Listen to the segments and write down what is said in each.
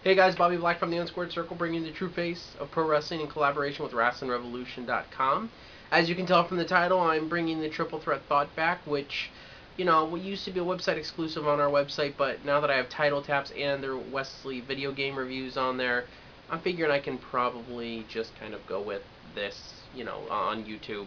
Hey guys, Bobby Black from the Unsquared Circle, bringing you the true face of pro wrestling in collaboration with WrestlingRevolution.com. As you can tell from the title, I'm bringing the Triple Threat Thought back, which, used to be a website exclusive on our website, but now that I have title taps and their Wesley video game reviews on there, I'm figuring I can probably just kind of go with this, on YouTube.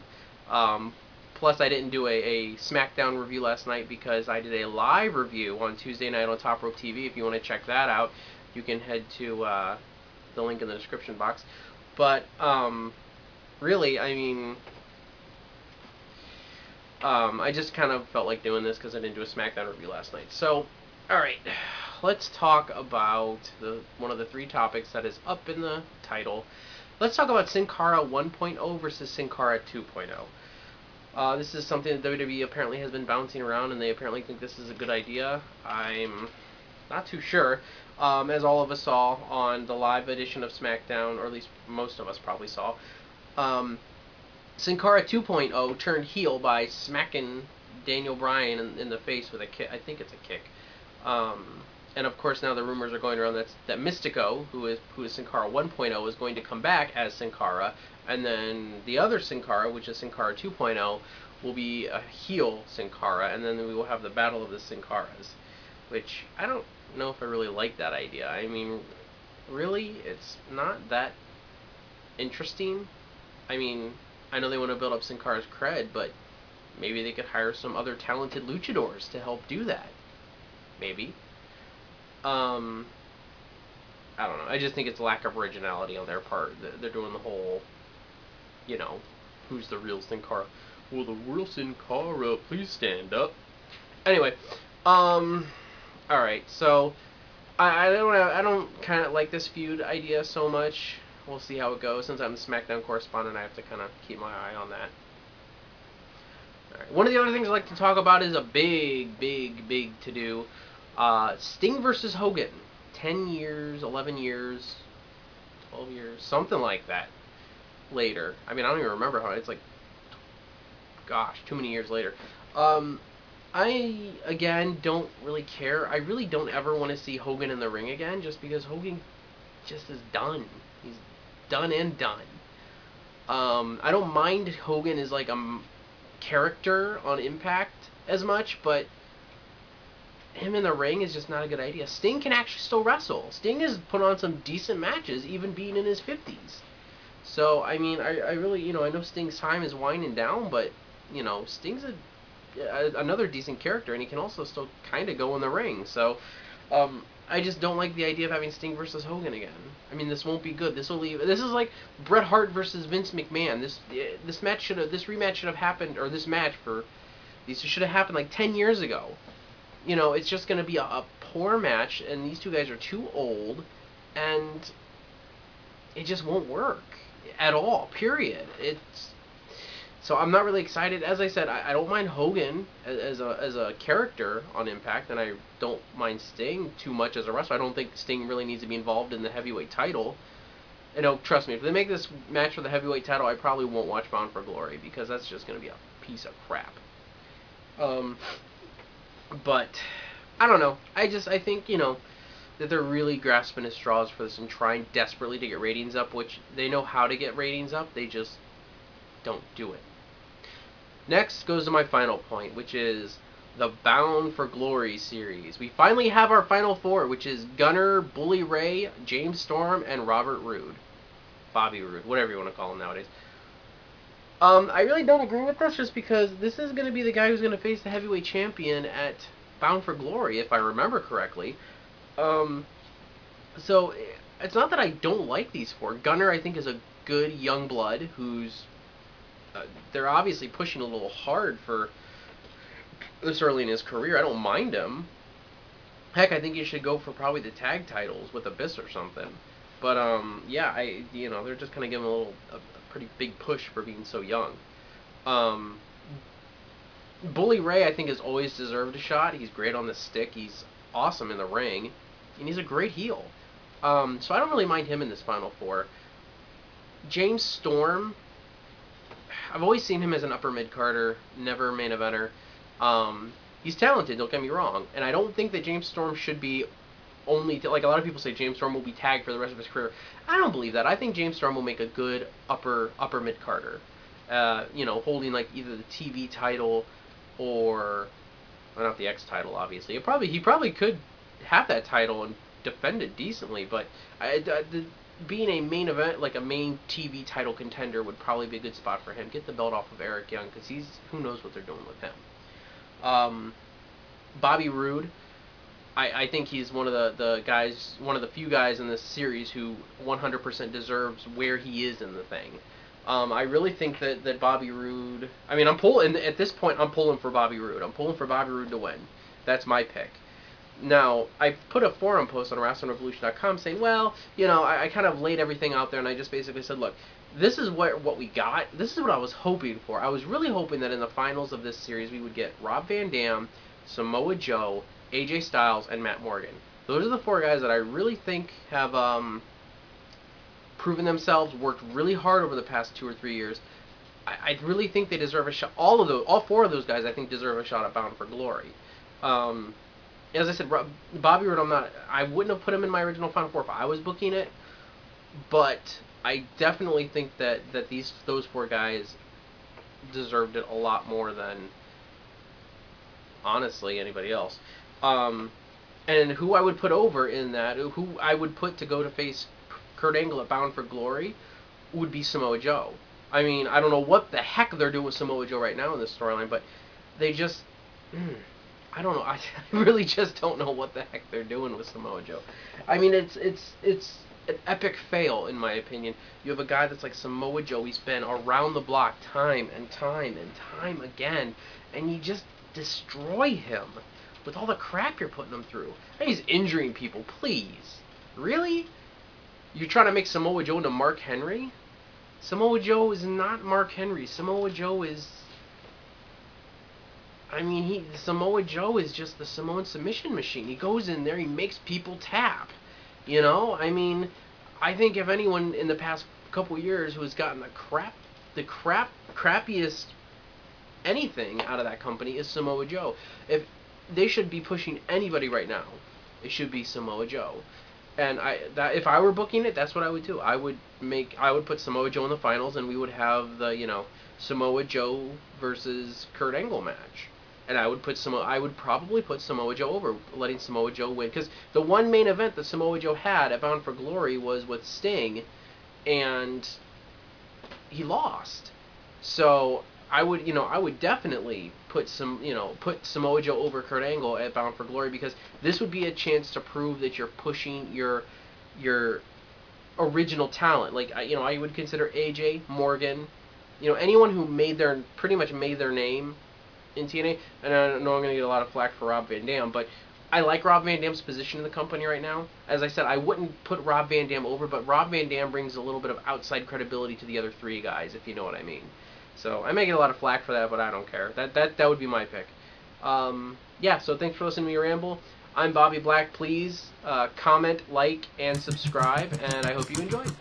Plus, I didn't do a SmackDown review last night because I did a live review on Tuesday night on Top Rope TV. If you want to check that out, you can head to the link in the description box. But really, I just kind of felt like doing this because I didn't do a SmackDown review last night. So, all right, let's talk about one of the three topics that is up in the title. Let's talk about Sin Cara 1.0 versus Sin Cara 2.0. This is something that WWE apparently has been bouncing around, and they apparently think this is a good idea. I'm not too sure. As all of us saw on the live edition of SmackDown, or at least most of us probably saw, Sin Cara 2.0 turned heel by smacking Daniel Bryan in the face with a kick. I think it's a kick. And of course now the rumors are going around that Mystico, who is Sin Cara 1.0, is going to come back as Sin Cara, and then the other Sin Cara, which is Sin Cara 2.0, will be a heel Sin Cara, and then we will have the Battle of the Sin Caras, which I don't know if I really like that idea. I mean, really, it's not that interesting. I mean, I know they want to build up Sin Cara's cred, but maybe they could hire some other talented luchadors to help do that. Maybe. I don't know. I just think it's lack of originality on their part. They're doing the whole, who's the real Sin Cara? Well, the real Sin Cara, please stand up. Anyway, alright, so I don't kind of like this feud idea so much. We'll see how it goes. Since I'm the SmackDown correspondent, I have to kind of keep my eye on that. Alright, one of the other things I like to talk about is a big to-do. Sting versus Hogan. 10 years, 11 years, 12 years, something like that later. I mean, I don't even remember how. It's like, gosh, too many years later. I, again, don't really care. I really don't ever want to see Hogan in the ring again, just because Hogan just is done. He's done and done. I don't mind Hogan as like a character on Impact as much, but him in the ring is just not a good idea. Sting can actually still wrestle. Sting has put on some decent matches, even being in his 50s. So, I mean, I really, I know Sting's time is winding down, but, Sting's another decent character, and he can also still kind of go in the ring. So, I just don't like the idea of having Sting versus Hogan again. I mean, this won't be good. This will leave. This is like Bret Hart versus Vince McMahon. This rematch should have happened, or this match for these should have happened like 10 years ago. It's just going to be a poor match, and these two guys are too old, and it just won't work at all, period. So I'm not really excited. As I said, I don't mind Hogan as a character on Impact, and I don't mind Sting too much as a wrestler. I don't think Sting really needs to be involved in the heavyweight title. Trust me, if they make this match for the heavyweight title, I probably won't watch Bound for Glory, because that's just going to be a piece of crap. But I don't know. I think, that they're really grasping at straws for this and trying desperately to get ratings up, which they know how to get ratings up, they just don't do it. Next goes to my final point, which is the Bound for Glory series. We finally have our final four, which is Gunner, Bully Ray, James Storm, and Robert Roode. Bobby Roode, whatever you want to call him nowadays. I really don't agree with this, just because this is going to be the guy who's going to face the heavyweight champion at Bound for Glory, if I remember correctly. So, it's not that I don't like these four. Gunner, I think, is a good young blood who's... they're obviously pushing a little hard for this early in his career. I don't mind him. Heck, I think he should go for probably the tag titles with Abyss or something. But, yeah, they're just kind of giving a pretty big push for being so young. Bully Ray, I think, has always deserved a shot. He's great on the stick. He's awesome in the ring. And he's a great heel. So I don't really mind him in this Final Four. James Storm, I've always seen him as an upper mid-carder, never main eventer. He's talented, don't get me wrong. And I don't think that James Storm should be only like a lot of people say James Storm will be tagged for the rest of his career. I don't believe that. I think James Storm will make a good upper mid carder. Holding like either the TV title or well, not the X title, obviously. He probably could have that title and defend it decently, but being a main event, like a main TV title contender, would probably be a good spot for him. Get the belt off of Eric Young, because who knows what they're doing with him. Bobby Roode, I think he's one of the guys, one of the few guys in this series who 100% deserves where he is in the thing. I really think that Bobby Roode, I mean, at this point, I'm pulling for Bobby Roode. I'm pulling for Bobby Roode to win. That's my pick. Now, I put a forum post on WrestlingRevolution.com saying, well, I kind of laid everything out there, and I just basically said, look, this is what we got. This is what I was hoping for. I was really hoping that in the finals of this series, we would get Rob Van Dam, Samoa Joe, AJ Styles, and Matt Morgan. Those are the 4 guys that I really think have proven themselves, worked really hard over the past 2 or 3 years. I really think they deserve a shot. All 4 of those guys, I think, deserve a shot at Bound for Glory. As I said, Bobby Roode, I wouldn't have put him in my original Final Four if I was booking it, but I definitely think that those 4 guys deserved it a lot more than, honestly, anybody else. And who I would put over in that, who I would put to go to face Kurt Angle at Bound for Glory, would be Samoa Joe. I mean, I don't know what the heck they're doing with Samoa Joe right now in this storyline, but they just... I don't know. I really just don't know what the heck they're doing with Samoa Joe. I mean, it's an epic fail, in my opinion. You have a guy that's like Samoa Joe. He's been around the block time and time and time again, and you just destroy him with all the crap you're putting him through. And he's injuring people. Please. Really? You're trying to make Samoa Joe into Mark Henry? Samoa Joe is not Mark Henry. Samoa Joe is... I mean, Samoa Joe is just the Samoan submission machine. He goes in there, he makes people tap. I mean, I think if anyone in the past couple years who has gotten the crappiest anything out of that company is Samoa Joe. If they should be pushing anybody right now, it should be Samoa Joe. And if I were booking it, that's what I would do. I would put Samoa Joe in the finals, and we would have the Samoa Joe versus Kurt Angle match. And I would probably put Samoa Joe over, letting Samoa Joe win. Because the one main event that Samoa Joe had at Bound for Glory was with Sting, and he lost. So I would definitely put Samoa Joe over Kurt Angle at Bound for Glory, because this would be a chance to prove that you're pushing your original talent. Like I would consider AJ, Morgan, anyone who pretty much made their name in TNA, and I know I'm going to get a lot of flack for Rob Van Dam, but I like Rob Van Dam's position in the company right now. As I said, I wouldn't put Rob Van Dam over, but Rob Van Dam brings a little bit of outside credibility to the other 3 guys, if you know what I mean. So I may get a lot of flack for that, but I don't care. That would be my pick. Yeah, so thanks for listening to me ramble. I'm Bobby Black. Please comment, like, and subscribe, and I hope you enjoyed.